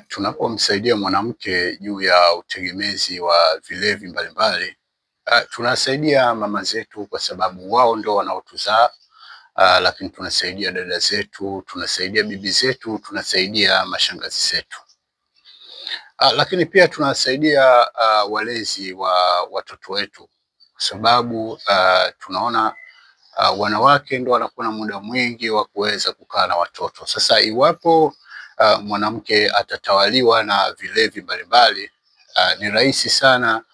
Tunapomsaidia mwanamke juu ya utegemezi wa vilevi mbalimbali, tunasaidia mama zetu kwa sababu wao ndio wanaotuzaa, lakini tunasaidia dada zetu, tunasaidia bibi zetu, tunasaidia mashangazi zetu. Lakini pia tunasaidia walezi wa watoto wetu kwa sababu tunaona wanawake ndio wanakuwa na muda mwingi wa kuweza kukaa na watoto. Sasa iwapo mwanamke atatawaliwa na vilevi mbalimbali, ni rahisi sana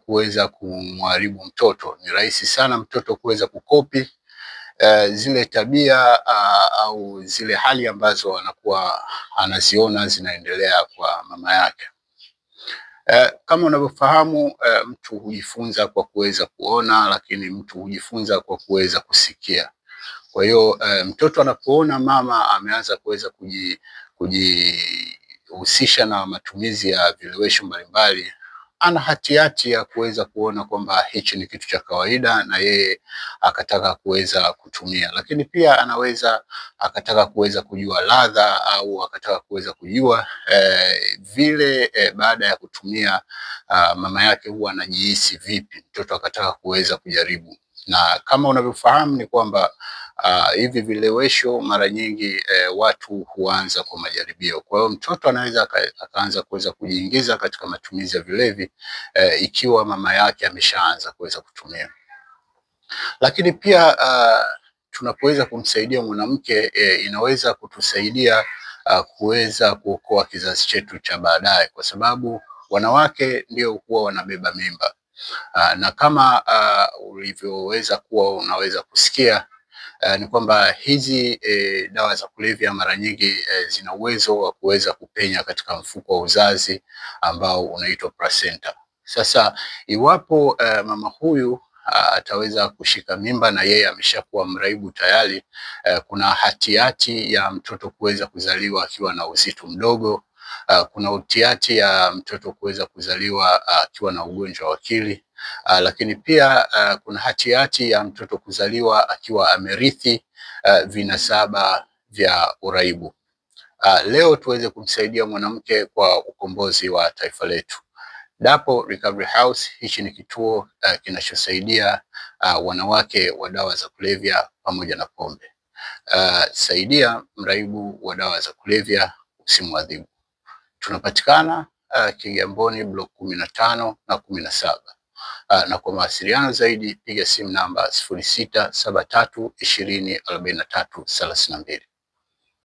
kuweza kumharibu mtoto. Ni rahisi sana mtoto kuweza kukopi zile tabia au zile hali ambazo anakuwa anaziona zinaendelea kwa mama yake. Kama unavyofahamu, mtu hujifunza kwa kuweza kuona, lakini mtu hujifunza kwa kuweza kusikia. Kwa hiyo mtoto anapoona mama ameanza kuweza kujihusisha na matumizi ya vilewesho mbalimbali, ana hatihati ya kuweza kuona kwamba hichi ni kitu cha kawaida na yeye akataka kuweza kutumia. Lakini pia anaweza akataka kuweza kujua ladha au akataka kuweza kujua vile baada ya kutumia mama yake huwa anajihisi vipi. Mtoto akataka kuweza kujaribu, na kama unavyofahamu ni kwamba hivi vilewesho mara nyingi watu huanza kwa majaribio. Kwa hiyo mtoto anaweza akaanza kuweza kujiingiza katika matumizi ya vilevi ikiwa mama yake ameshaanza kuweza kutumia. Lakini pia tunapoweza kumsaidia mwanamke, inaweza kutusaidia kuweza kuokoa kizazi chetu cha baadaye, kwa sababu wanawake ndio huwa wanabeba mimba. Na kama ulivyoweza kuwa unaweza kusikia ni kwamba hizi dawa za kulevya mara nyingi zina uwezo wa kuweza kupenya katika mfuko wa uzazi ambao unaitwa placenta. Sasa iwapo mama huyu ataweza kushika mimba na yeye ameshakuwa mraibu tayari, kuna hatihati ya mtoto kuweza kuzaliwa akiwa na uzito mdogo. Kuna hatihati ya mtoto kuweza kuzaliwa akiwa na ugonjwa wa akili. Lakini pia kuna hatihati ya mtoto kuzaliwa akiwa amerithi vinasaba vya uraibu. Leo tuweze kumsaidia mwanamke kwa ukombozi wa taifa letu. Dapo Recovery House, hichi ni kituo kinachosaidia wanawake wa dawa za kulevya pamoja na pombe. Saidia mraibu wa dawa za kulevya, usimwadhibu. Tunapatikana Kigamboni block 15 na 17. Na kwa mawasiliano zaidi piga simu namba 0673 20 43 32.